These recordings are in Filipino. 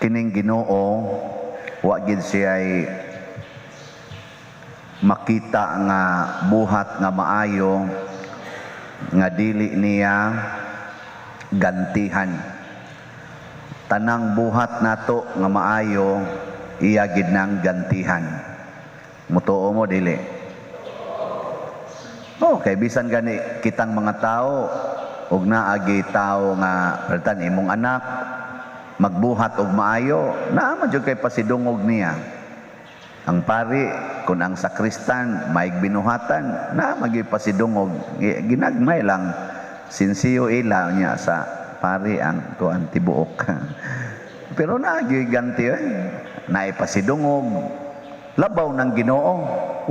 kining Ginoo wa gid siya'y makita nga buhat nga maayo nga dili niya gantihan. Tanang buhat nato nga maayo iya gid nang gantihan. Mutuo mo dili? Kay bisan gani kitang mga tao ug naagi tao nga pertan imong anak magbuhat og maayo, naa jud kay pasidungog niya. Ang pari kun ang sakristan maig binuhatan, naa magi pasidungog, ginagmay lang sinsiyo ila niya sa pari ang tuan tibuok. Pero naagi ganti naay pasidungog. Labaw ng Ginoo,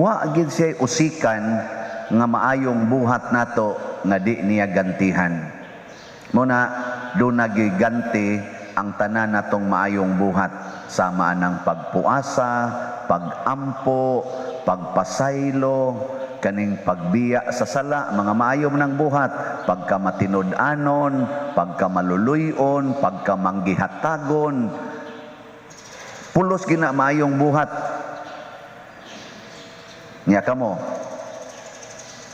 wa gid siya usikan nga maayong buhat nato nga di niya gantihan. Muna do nagiganti ang tanan natong maayong buhat, sama ng pagpuasa, pagampo, pagpasaylo, kaning pagbiya sa sala, mga maayong ng buhat, pagkamatinud-anon, pagkamaluluyon, pagkamanggihatagon, pulos gina maayong buhat. Nya kamo,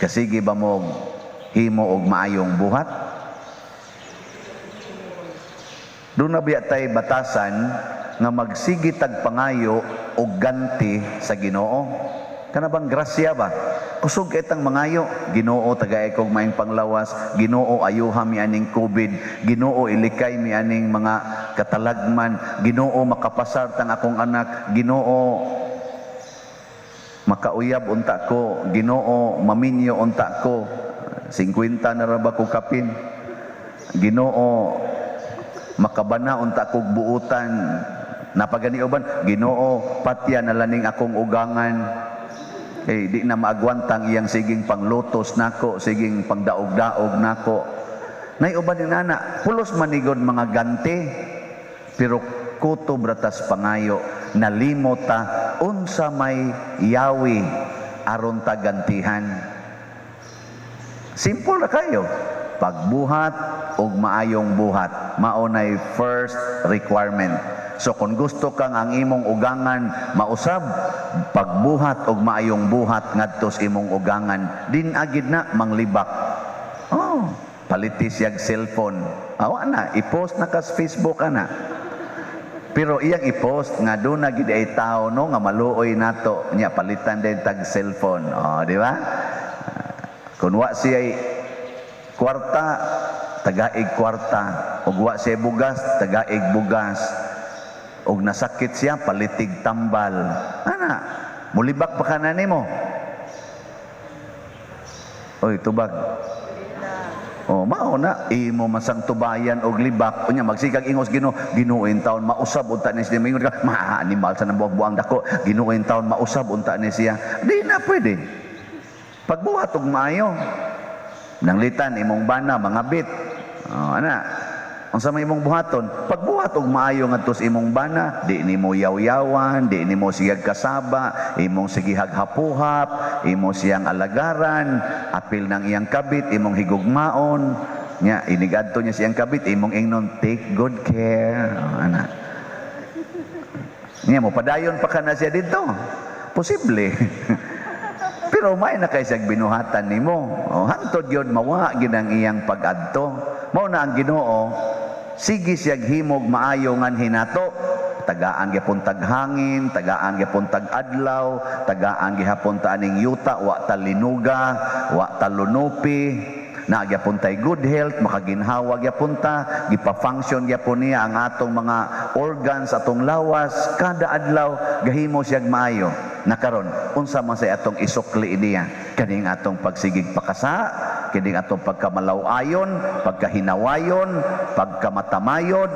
kasigi ba mo himo og maayong buhat? Doon na biya tayo batasan nga magsigi tag pangayo o ganti sa Ginoo. Kana bang grasya ba? Kusog itang mangayo, Ginoo tagay kog maayong panglawas, Ginoo ayuha mi aning COVID, Ginoo ilikay mi aning mga katalagman, Ginoo makapasar tang akong anak, Ginoo makauyab unta ko, Ginoo maminyo unta ko, 50 na ra ba ko kapin, Ginoo makabana unta kog buutan, napagani uban, Ginoo patya na laning akong ugangan. Di na maagwantang iyang siging panglutos nako, siging pangdaog-daog nako. Nay uban ni nana, pulos manigod mga ganti, pero kutob ratas pangayo, nalimot ta unsa may yawi aron ta gantihan. Simple na kayo. Pagbuhat og maayong buhat, maunay first requirement. So kung gusto kang ang imong ugangan mausab, pagbuhat og maayong buhat ngadto sa imong ugangan, din agid na manglibak. Palitis yag cellphone. Awa na, i-post na ka sa Facebook ana. Pero iyang i-post nga doon na gid ay tao no nga maluoy nato nya palitan din tag cellphone. Di ba? Kung wa siya kwarta, tagaig kwarta. Ug wa siya bugas, tagaig bugas. Ug nasakit siya, palitig tambal. Ana, mulibak pa ka na nimo. Oy, tubag. Mao na imo masang tubayan og libak unya magsigag ingos Ginoo, Ginoo in taon mausab unta ni siya, mingon ka animal sa nabuang dako, Ginoo in taon mausab unta ni siya. Di na pwede. Pagbuhat og maayo, nanglitan imong bana mga bit. Ana, unsa may imong buhaton? Pagbuhat og maayo ngadto sa imong bana, di nimo yaw-yawan, di nimo sigag kasaba, imong sige haghapuhap, imo siyang alagaran, apil ng iyang kabit, imong higugmaon, nya inigadto niya siyang kabit, imong ingnon take good care. Ana. Nya mo padayon pa kana siya dito. Posible. Pero may na kay siyang binuhatan nimo. Hantod yun mawa gid ang iyang pag-adto. Mao na ang Ginoo, sige siyag himog maayo ngan hinato, tagaan gyapon tag hangin, tagaan gyapon tag adlaw, tagaan gihapon ta aning yuta, wa ta linuga, wa ta lunupi, na gyapon tay good health, makaginhawa gyapon ta, gipa-function gyapon niya ang atong mga organs, atong lawas, kada adlaw gahimo siyag maayo. Nakaron, unsa man say atong isukli niya, kaning atong pagsigig pakasa, kining atong pagkamalaw-ayon, pagkahinawayon, pagkamatamayon,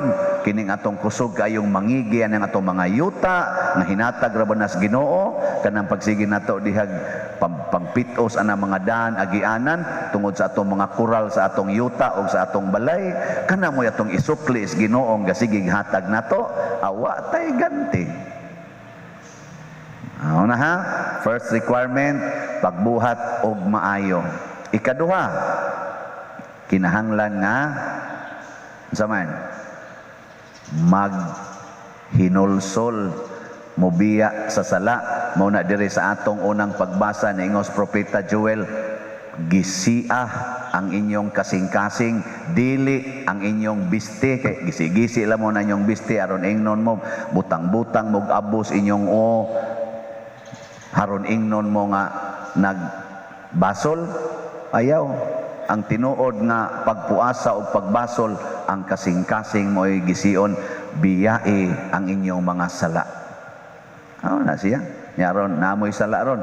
kining atong kusog kayong mangigi ang atong mga yuta nga hinatag ra banas Ginoo, kanang pagsigi nato dihag pangpitos ana mga daan agianan tungod sa atong mga kural sa atong yuta o sa atong balay, kana mo atong isukli is Ginoo nga sigig hatag nato, awa tay ganti. Una ha, first requirement, pagbuhat og maayo. Ikaduha, kinahanglan nga saman hinulsol, mobiya sa sala. Mao na diri sa atong unang pagbasa ni ingos Propeta Joel, gisiah ang inyong kasing-kasing, dili ang inyong biste, kay gisi-gisi lang mo na inyong biste aron ingnon mo butang-butang mo abos inyong haron ingnon mo nga nagbasol. Ayaw, ang tinuod nga pagpuasa o pagbasol, ang kasing-kasing mo'y gision, biyae ang inyong mga sala. Ano na siya? Yaron, namoy sala ron.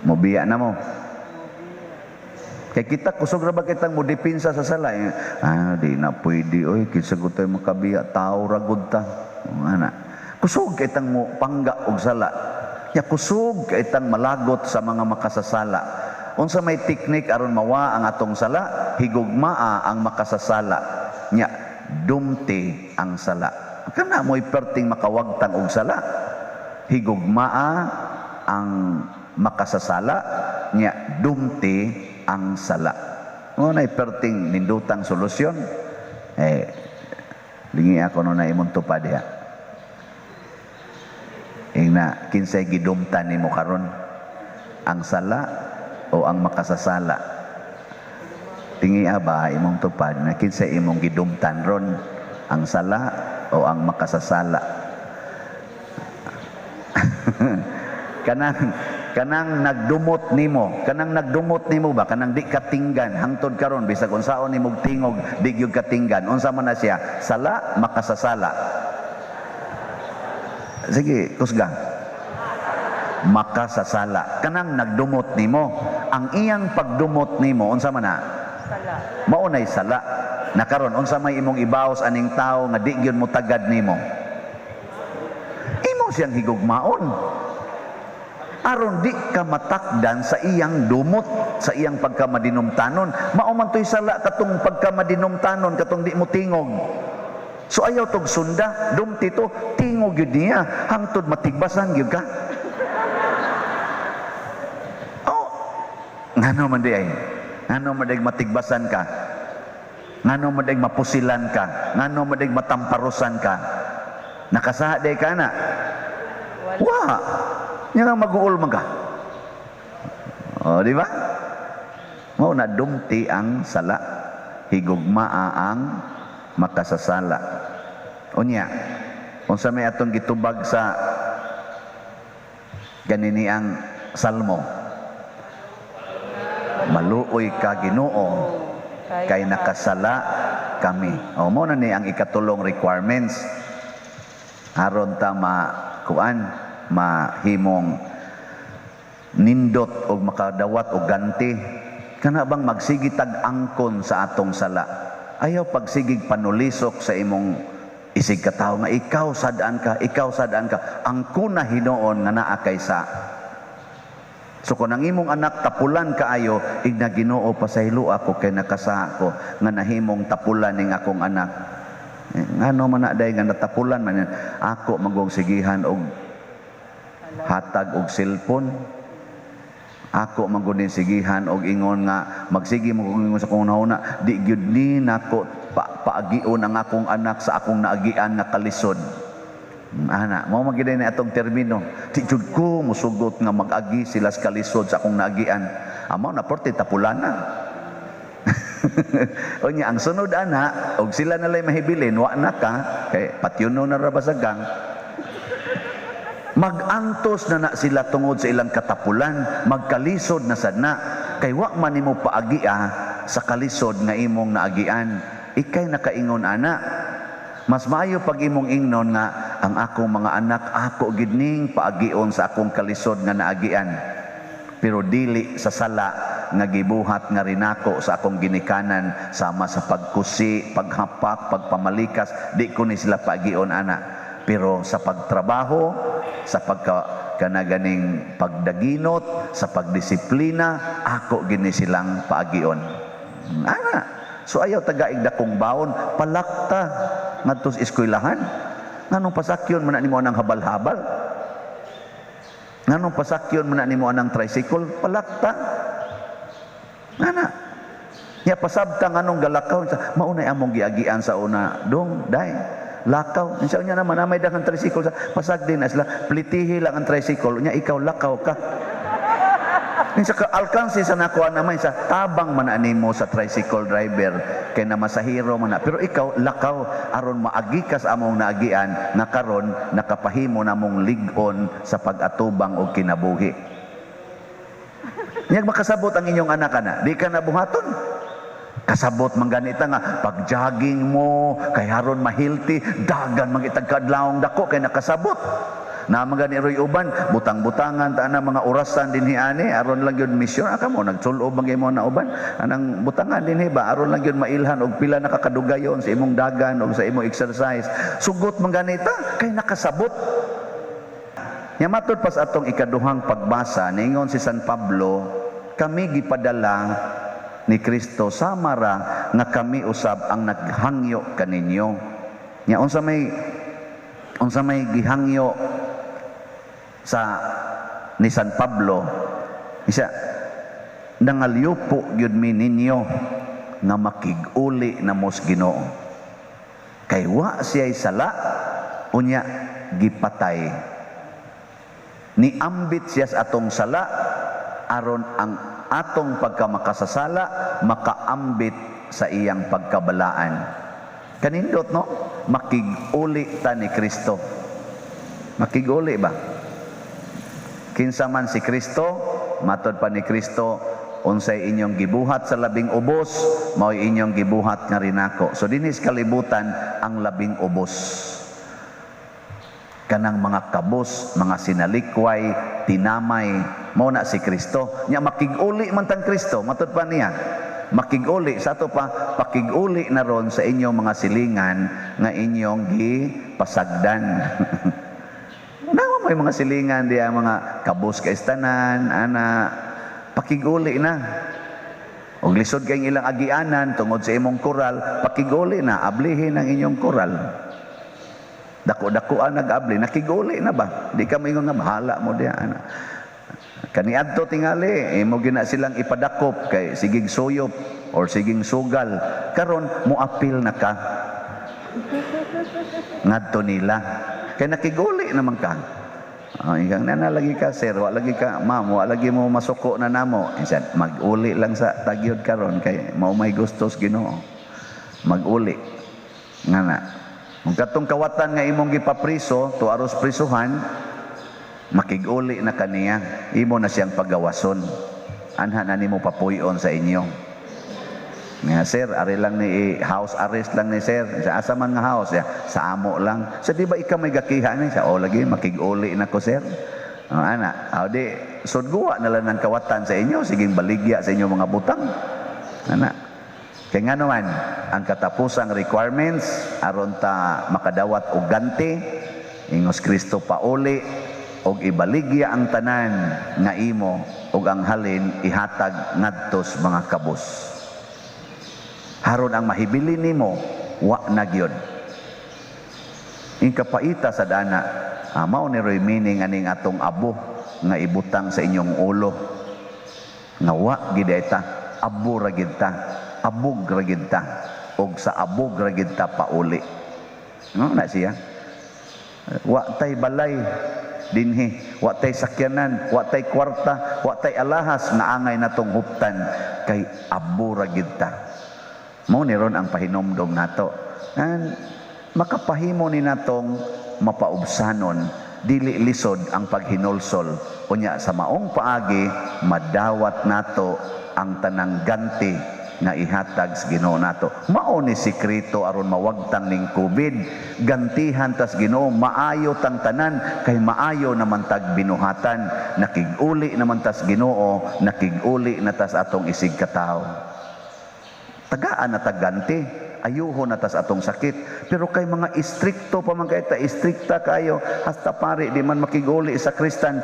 Mobiya na mo. Kaya kita, kusog ra ba kitang modipinsa sa sala? Di na pwede, oy, kinsagot tayo makabiya, tao ragod ta. Kusog kitang mo pangga og sala. Ya kusog kitang malagot sa mga makasasala. Unsa may teknik aron mawa ang atong sala, higugmaa ang makasasala. Nya dumti ang sala. Kana mo'y perting makawagtang og sala. Higugmaa ang makasasala, nya dumti ang sala. Ngunay perting nindutang solusyon. Lingi ako na imong tupad diha. Ingna kinsay gidumtan nimo karon, ang sala o ang makasasala? Tingi ba imong tupad na kinsay imong gidumtan ron, ang sala o ang makasasala? kanang nagdumot nimo ba, kanang di katinggan hangtod karon bisag unsaon nimong tingog di gyud katinggan, unsa man na siya, sala, makasasala? Sige, kusga. Makasasala. Kanang nagdumot nimo, ang iyang pagdumot nimo unsa man na? Sala. Maunay sala. Nakaron unsa may imong ibaos aning tao nga di gyud mo tagad nimo? Imo siyang higugmaon. Aron di ka matakdan sa iyang dumot, sa iyang pagkamadinumtanon. Mao man toy sala katong pagkamadinumtanon, katong di mo tingog. So ayaw tog sunda, dumti to, tingog yun niya, hangtod matigbasan yun ka. Ngano man di ay, ngano man di matigbasan ka, ngano man di mapusilan ka, ngano man di matamparusan ka, nakasaha di ka na. Wah, niya nga mag-uul man ka. Di ba? Mao na dumti ang sala, higugmaa ang makasasala. Unya, unsa may atong gitubag sa ganini ang salmo? Maluoy ka Ginoo, kay nakasala kami. Mao na ni ang ikatulong requirements aron ta mahimong nindot og makadawat og ganti. Kana bang magsigig tag-angkon sa atong sala? Ayaw pagsigig panulisok sa imong isig katawo nga ikaw sadaan ka, ang kuna Hinoon nga naa kaysa. So kung ang imong anak tapulan kaayo, igna Ginoo pasaylo ako kay nakasaha ko nga nahimong tapulan ning akong anak. Ngano man na day nga natapulan man ako magong sigihan og hatag og cellphone. Ako magunin sigihan og ingon nga magsigi mo ingon sa kong nauna, di gyud ni nako paagion ang akong anak sa akong naagian nga kalisod. Ana, mao magiday na atong termino. Di jud ko musugot nga mag-agi sila sa kalisod sa akong naagian. Amo na porte tapulana. Unya ang sunod ana, og sila nalay mahibilin, wa na ka kay patyuno na ra basagang. Mag-antos na sila tungod sa ilang katapulan, magkalisod na sad na, kay wa man nimo paagia sa kalisod nga imong naagian. Ikay nakaingon ana, mas maayo pag imong ingnon nga ang akong mga anak ako gid ning paagion sa akong kalisod nga naagian, pero dili sa sala nga gibuhat nga rinako sa akong ginikanan sama sa pagkusi, paghapak, pagpamalikas, di ko ni sila paagion ana. Pero sa pagtrabaho, sa kanaganing pagdaginot, sa pagdisiplina, ako gini silang paagion. Ana, so ayaw tagaig dakong baon, palakta ngadto sa eskwelahan. Nganong pasakyon man nimo anang habal-habal? Nganong pasakyon man nimo anang tricycle? Palakta. Ana. Ya pasabta nganong galakaw, maunay among giagian sa una, dong, day. Lakaw. Insa niya naman, may daghang tricycle sa pasagdi na sila. Plitihi lang ang tricycle. Nya ikaw, lakaw ka. Insa ka alkansi sa nakuha naman sa tabang man animo sa tricycle driver kay na masahiro man na. Pero ikaw, lakaw. Aron maagi ka sa among naagian na karon nakapahimo na mong ligon sa pag-atubang o kinabuhi. Niyag makasabot ang inyong anak na. Di ka nabuhaton. Kasabot man ganita nga pag-jogging mo kay haron mahilti dagan mangitag kadlawong dako kay nakasabot na magani roy uban butang-butangan ta na mga orasan dinhi ani aron lang gyud mission aka mo nagsulob magay mo na uban anang butangan dinhi ba aron lang gyud mailhan og pila nakakadugayon sa imong dagan og sa imong exercise sugot man ganita kay nakasabot. Nya matud pas atong ikaduhang pagbasa ningon si San Pablo kami gipadala ni Kristo samara nga kami usab ang naghangyo kaninyo. Nya unsa may gihangyo sa ni San Pablo isa nangalyupo gyud mi ninyo nga makig-uli na mos Ginoo. Kay wa siya'y sala unya gipatay. Niambit siya sa atong sala aron ang atong pagkamakasasala makaambit sa iyang pagkabalaan. Kanindot no? Makig-uli ta ni Kristo. Makig-uli ba? Kinsa man si Kristo, matod pa ni Kristo, unsay inyong gibuhat sa labing ubos, mao'y inyong gibuhat nga rin ako. So dinis kalibutan ang labing ubos. Kanang mga kabos, mga sinalikway, tinamay, mao na si Kristo. Nya makig-uli man tang Kristo, matud pa niya. Makig-uli sa ato pa pakig-uli na ron sa inyong mga silingan nga inyong gipasagdan. Nawa may mga silingan diya mga kabos kay istanan, ana pakig-uli na. Og lisod kay ilang agianan tungod sa imong koral, pakig-uli na ablihin ang inyong koral. Dako-dakoan nag-abli, nakiguli na ba? Di ka maingon nga bahala mo diya ana. Kaniadto tingali, mo gina silang ipadakop kay sigig suyop or siging sugal. Karon muapil na ka. Ngadto nila. Kay nakiguli naman ka. Igang lagi ka sir, wa lagi ka ma'am, wa lagi mo masuko na namo. Insan mag-uli lang sa tagyod karon kay mao may gustos Ginoo. Mag-uli. Ngana. Kung katong kawatan nga imong gipapriso, to aros prisuhan, makig-uli na kaniya, imo na siyang pagawason. Anha na nimo papuyon sa inyo. Nga sir, ari lang ni house arrest lang ni sir. Sa asa man nga house, sa amo lang. Sa di ba ikaw may gakiha ni sa lagi makig-uli na ko sir. Ana, di sudguwa na lang ng kawatan sa inyo, siging baligya sa inyo mga butang. Ana. Kaya nga naman, ang katapusang requirements, aron ta makadawat og ganti, ingos Kristo pauli, og ibaligya ang tanan nga imo, og ang halin ihatag ngadtos mga kabos. Haron ang mahibili nimo, wa na gyud. Ing kapaita sa dana, mao ni roy meaning aning atong abo nga ibutang sa inyong ulo. Nga wa gid ta, abo ra gid ta. Abog ragid ta og sa abog ragid ta pauli. No na siya. Wa tay balay dinhi, wa tay sakyanan, wa tay kwarta, wa tay alahas na angay natong huptan kay abo ragid ta. Mao ni ron ang pahinomdom nato. Makapahimo ni natong mapaubsanon dili lisod ang paghinulsol unya sa maong paagi madawat nato ang tanang ganti nga ihatag sa Ginoo nato. Mao ni sikreto aron mawagtang ning COVID, gantihan tas Ginoo, maayo tang tanan kay maayo naman tag binuhatan, nakig-uli naman tas Ginoo, nakig-uli na tas atong isig katawo. Tagaan na taganti, ayuho na tas atong sakit. Pero kay mga istrikto pa man kay ta, istrikta kayo hasta pare di man makig-uli sa Kristan,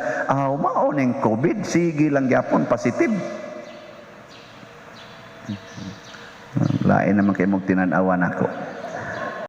mao ning COVID, sige lang gyapon positive. Lain naman kayo mong tinanawan ako.